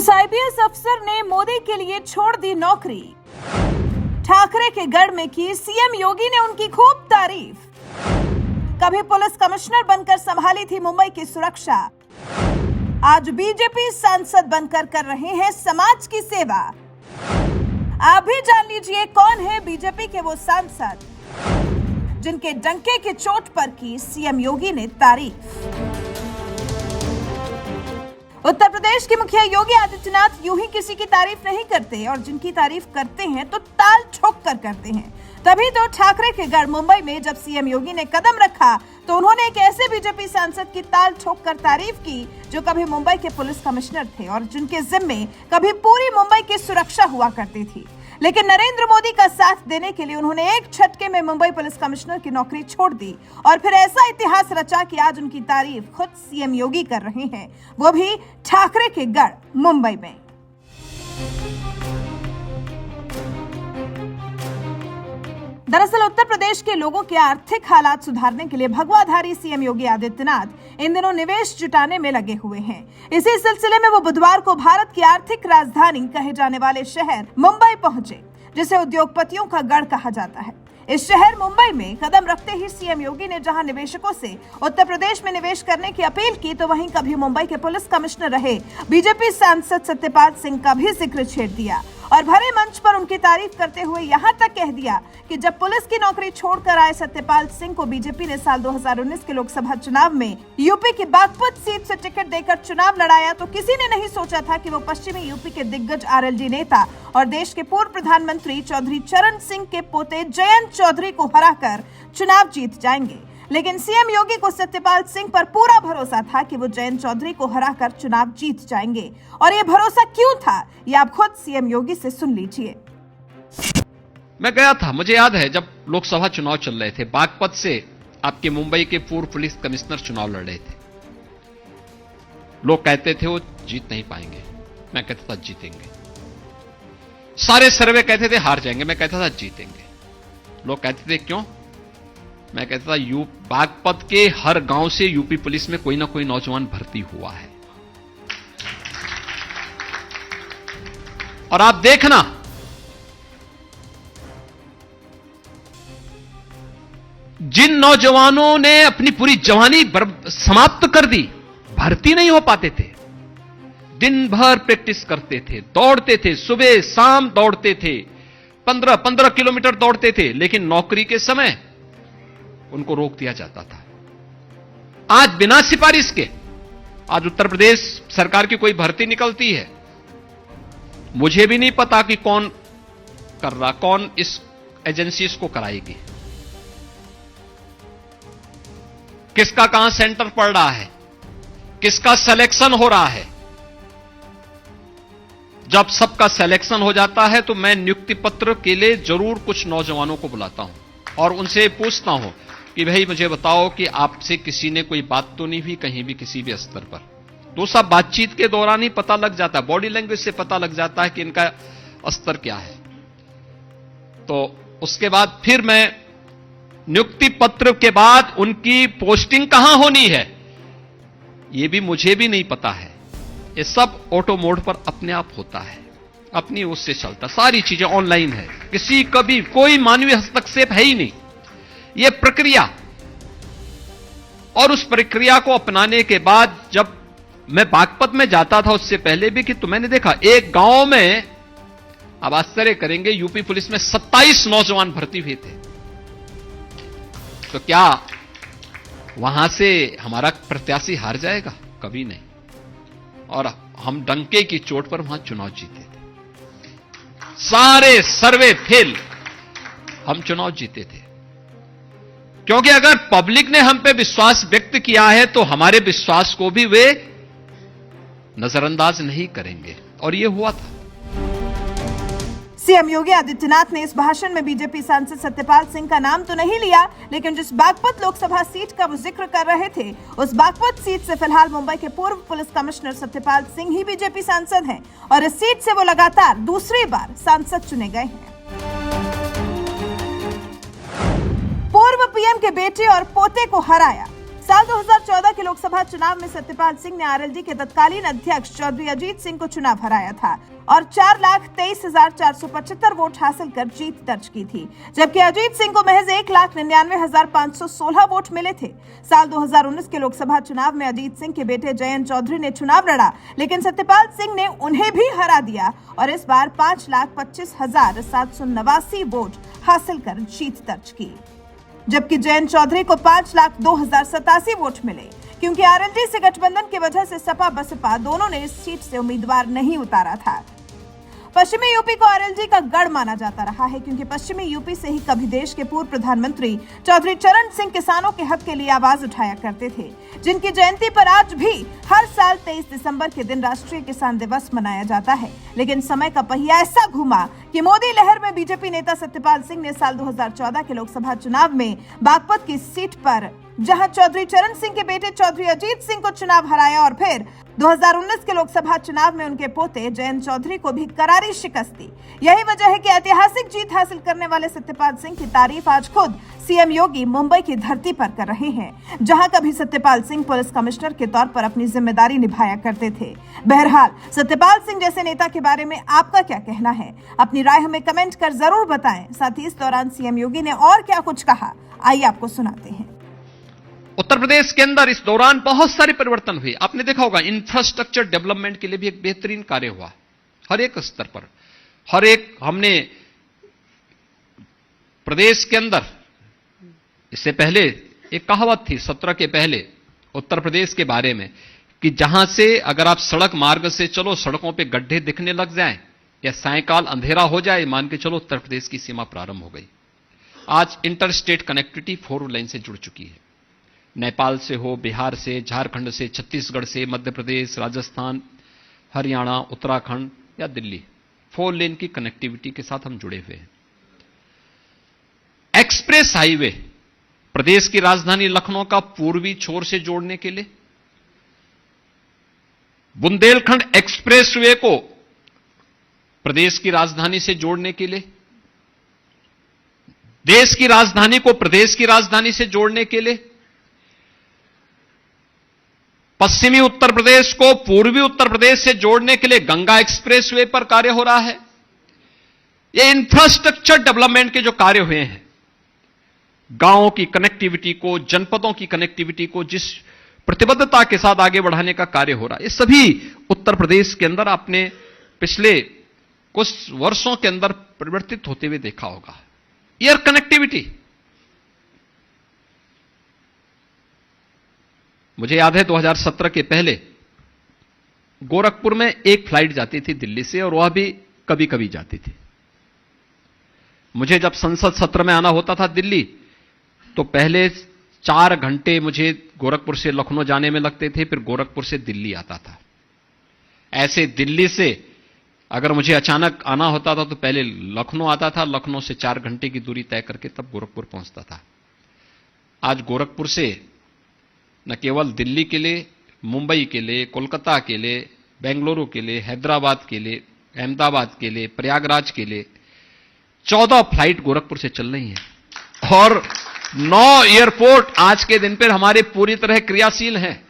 जिस आईपीएस अफसर ने मोदी के लिए छोड़ दी नौकरी, ठाकरे के गढ़ में की सीएम योगी ने उनकी खूब तारीफ। कभी पुलिस कमिश्नर बनकर संभाली थी मुंबई की सुरक्षा, आज बीजेपी सांसद बनकर कर रहे हैं समाज की सेवा। आप भी जान लीजिए कौन है बीजेपी के वो सांसद जिनके डंके की चोट पर की सीएम योगी ने तारीफ। उत्तर प्रदेश के मुखिया योगी आदित्यनाथ यूं ही किसी की तारीफ नहीं करते और जिनकी तारीफ करते हैं तो ताल ठोक कर करते हैं। तभी तो ठाकरे के गढ़ मुंबई में जब सीएम योगी ने कदम रखा तो उन्होंने एक ऐसे बीजेपी सांसद की ताल ठोक कर तारीफ की जो कभी मुंबई के पुलिस कमिश्नर थे और जिनके जिम्मे कभी पूरी मुंबई की सुरक्षा हुआ करती थी। लेकिन नरेंद्र मोदी का साथ देने के लिए उन्होंने एक झटके में मुंबई पुलिस कमिश्नर की नौकरी छोड़ दी और फिर ऐसा इतिहास रचा कि आज उनकी तारीफ खुद सीएम योगी कर रहे हैं, वो भी ठाकरे के गढ़ मुंबई में। दरअसल उत्तर प्रदेश के लोगों के आर्थिक हालात सुधारने के लिए भगवाधारी सीएम योगी आदित्यनाथ इन दिनों निवेश जुटाने में लगे हुए हैं। इसी सिलसिले में वो बुधवार को भारत की आर्थिक राजधानी कहे जाने वाले शहर मुंबई पहुंचे, जिसे उद्योगपतियों का गढ़ कहा जाता है। इस शहर मुंबई में कदम रखते ही सीएम योगी ने जहां निवेशकों से उत्तर प्रदेश में निवेश करने की अपील की तो वहीं कभी मुंबई के पुलिस कमिश्नर रहे बीजेपी सांसद सत्यपाल सिंह का भी जिक्र छेड़ दिया और भरे मंच पर उनकी तारीफ करते हुए यहां तक कह दिया कि जब पुलिस की नौकरी छोड़कर आए सत्यपाल सिंह को बीजेपी ने साल 2019 के लोकसभा चुनाव में यूपी की बागपत सीट से टिकट देकर चुनाव लड़ाया तो किसी ने नहीं सोचा था कि वो पश्चिमी यूपी के दिग्गज आरएलडी नेता और देश के पूर्व प्रधानमंत्री चौधरी चरण सिंह के पोते जयंत चौधरी को हराकर चुनाव जीत जाएंगे। लेकिन सीएम योगी को सत्यपाल सिंह पर पूरा भरोसा था कि वो जयंत चौधरी को हराकर चुनाव जीत जाएंगे और ये भरोसा क्यों था, ये आप खुद सीएम योगी से सुन लीजिए। मैं गया था, मुझे याद है जब लोकसभा चुनाव चल रहे थे, बागपत से आपके मुंबई के पूर्व पुलिस कमिश्नर चुनाव लड़ रहे थे। लोग कहते थे वो जीत नहीं पाएंगे, मैं कहता था जीतेंगे। सारे सर्वे कहते थे हार जाएंगे, मैं कहता था जीतेंगे। लोग कहते थे क्यों, मैं कहता था बागपत के हर गांव से यूपी पुलिस में कोई ना कोई नौजवान भर्ती हुआ है और आप देखना जिन नौजवानों ने अपनी पूरी जवानी समाप्त कर दी, भर्ती नहीं हो पाते थे, दिन भर प्रैक्टिस करते थे, दौड़ते थे, सुबह शाम दौड़ते थे, 15-15 किलोमीटर दौड़ते थे, लेकिन नौकरी के समय उनको रोक दिया जाता था। आज बिना सिफारिश के आज उत्तर प्रदेश सरकार की कोई भर्ती निकलती है, मुझे भी नहीं पता कि कौन कर रहा, कौन इस एजेंसी इसको कराएगी, किसका कहां सेंटर पड़ रहा है, किसका सिलेक्शन हो रहा है। जब सबका सिलेक्शन हो जाता है तो मैं नियुक्ति पत्र के लिए जरूर कुछ नौजवानों को बुलाता हूं और उनसे पूछता हूं कि भाई मुझे बताओ कि आपसे किसी ने कोई बात तो नहीं हुई कहीं भी किसी भी स्तर पर। तो सब बातचीत के दौरान ही पता लग जाता है, बॉडी लैंग्वेज से पता लग जाता है कि इनका स्तर क्या है। तो उसके बाद फिर मैं नियुक्ति पत्र के बाद उनकी पोस्टिंग कहां होनी है यह भी मुझे भी नहीं पता है। ये सब ऑटो मोड पर अपने आप होता है, अपनी उससे चलता, सारी चीजें ऑनलाइन है, किसी कभी कोई मानवीय हस्तक्षेप है ही नहीं। यह प्रक्रिया और उस प्रक्रिया को अपनाने के बाद जब मैं बागपत में जाता था उससे पहले भी कि तो मैंने देखा एक गांव में, आप आश्चर्य करेंगे, यूपी पुलिस में 27 नौजवान भर्ती हुए थे। तो क्या वहां से हमारा प्रत्याशी हार जाएगा? कभी नहीं। और हम डंके की चोट पर वहां चुनाव जीते थे, सारे सर्वे फेल, हम चुनाव जीते थे। क्योंकि अगर पब्लिक ने हम पे विश्वास व्यक्त किया है तो हमारे विश्वास को भी वे नजरअंदाज नहीं करेंगे और यह हुआ था। सीएम योगी आदित्यनाथ ने इस भाषण में बीजेपी सांसद सत्यपाल सिंह का नाम तो नहीं लिया, लेकिन जिस बागपत लोकसभा सीट का वो जिक्र कर रहे थे उस बागपत सीट से फिलहाल मुंबई के पूर्व पुलिस कमिश्नर सत्यपाल सिंह ही बीजेपी सांसद हैं और इस सीट से वो लगातार दूसरी बार सांसद चुने गए हैं। पूर्व पीएम के बेटे और पोते को हराया, साल 2014 के लोकसभा चुनाव में सत्यपाल सिंह ने आरएलडी के तत्कालीन अध्यक्ष चौधरी अजीत सिंह को चुनाव हराया था और 4,23,475 वोट हासिल कर जीत दर्ज की थी, जबकि अजीत सिंह को महज 1,99,516 वोट मिले थे। साल 2019 के लोकसभा चुनाव में अजीत सिंह के बेटे जयंत चौधरी ने चुनाव लड़ा, लेकिन सत्यपाल सिंह ने उन्हें भी हरा दिया और इस बार 5,25,789 वोट हासिल कर जीत दर्ज की, जबकि जयंत चौधरी को 5,02,087 वोट मिले, क्योंकि आरएलडी से गठबंधन की वजह से सपा बसपा दोनों ने इस सीट से उम्मीदवार नहीं उतारा था। पश्चिमी यूपी को आरएलडी का गढ़ माना जाता रहा है, क्योंकि पश्चिमी यूपी से ही कभी देश के पूर्व प्रधानमंत्री चौधरी चरण सिंह किसानों के हक के लिए आवाज उठाया करते थे, जिनकी जयंती पर आज भी हर साल 23 दिसंबर के दिन राष्ट्रीय किसान दिवस मनाया जाता है। लेकिन समय का पहिया ऐसा घूमा कि मोदी लहर में बीजेपी नेता सत्यपाल सिंह ने साल 2014 के लोकसभा चुनाव में बागपत की सीट पर जहां चौधरी चरण सिंह के बेटे चौधरी अजीत सिंह को चुनाव हराया और फिर 2019 के लोकसभा चुनाव में उनके पोते जयंत चौधरी को भी करारी शिकस्त दी। यही वजह है कि ऐतिहासिक जीत हासिल करने वाले सत्यपाल सिंह की तारीफ आज खुद सीएम योगी मुंबई की धरती पर कर रहे हैं, जहां कभी सत्यपाल सिंह पुलिस कमिश्नर के तौर पर अपनी जिम्मेदारी निभाया करते थे। बहरहाल सत्यपाल सिंह जैसे नेता के बारे में आपका क्या कहना है? अपनी राय हमें कमेंट कर जरूर बताएं। साथ ही इस दौरान सीएम योगी ने और क्या कुछ कहा, आइए आपको सुनाते हैं। उत्तर प्रदेश के अंदर इस दौरान बहुत सारे परिवर्तन हुए। आपने देखा होगा इंफ्रास्ट्रक्चर डेवलपमेंट के लिए भी एक बेहतरीन कार्य हुआ, हर एक स्तर पर। हर एक हमने प्रदेश के अंदर, इससे पहले एक कहावत थी 17 के पहले उत्तर प्रदेश के बारे में कि जहां से अगर आप सड़क मार्ग से चलो, सड़कों पे गड्ढे दिखने लग जाएं या सायंकाल अंधेरा हो जाए, मान के चलो उत्तर प्रदेश की सीमा प्रारंभ हो गई। आज इंटर स्टेट कनेक्टिविटी 4 लाइन से जुड़ चुकी है। नेपाल से हो, बिहार से, झारखंड से, छत्तीसगढ़ से, मध्य प्रदेश, राजस्थान, हरियाणा, उत्तराखंड या दिल्ली, 4 लेन की कनेक्टिविटी के साथ हम जुड़े हुए हैं। एक्सप्रेस हाईवे प्रदेश की राजधानी लखनऊ का पूर्वी छोर से जोड़ने के लिए, बुंदेलखंड एक्सप्रेसवे को प्रदेश की राजधानी से जोड़ने के लिए, देश की राजधानी को प्रदेश की राजधानी से जोड़ने के लिए, पश्चिमी उत्तर प्रदेश को पूर्वी उत्तर प्रदेश से जोड़ने के लिए गंगा एक्सप्रेसवे पर कार्य हो रहा है। ये इंफ्रास्ट्रक्चर डेवलपमेंट के जो कार्य हुए हैं, गांवों की कनेक्टिविटी को, जनपदों की कनेक्टिविटी को जिस प्रतिबद्धता के साथ आगे बढ़ाने का कार्य हो रहा है, ये सभी उत्तर प्रदेश के अंदर आपने पिछले कुछ वर्षों के अंदर परिवर्तित होते हुए देखा होगा। एयर कनेक्टिविटी, मुझे याद है 2017 के पहले गोरखपुर में एक फ्लाइट जाती थी दिल्ली से, और वह भी कभी कभी जाती थी। मुझे जब संसद सत्र में आना होता था दिल्ली, तो पहले 4 घंटे मुझे गोरखपुर से लखनऊ जाने में लगते थे, फिर गोरखपुर से दिल्ली आता था। ऐसे दिल्ली से अगर मुझे अचानक आना होता था तो पहले लखनऊ आता था, लखनऊ से 4 घंटे की दूरी तय करके तब गोरखपुर पहुंचता था। आज गोरखपुर से न केवल दिल्ली के लिए, मुंबई के लिए, कोलकाता के लिए, बेंगलुरु के लिए, हैदराबाद के लिए, अहमदाबाद के लिए, प्रयागराज के लिए 14 फ्लाइट गोरखपुर से चल रही हैं और 9 एयरपोर्ट आज के दिन पर हमारे पूरी तरह क्रियाशील हैं।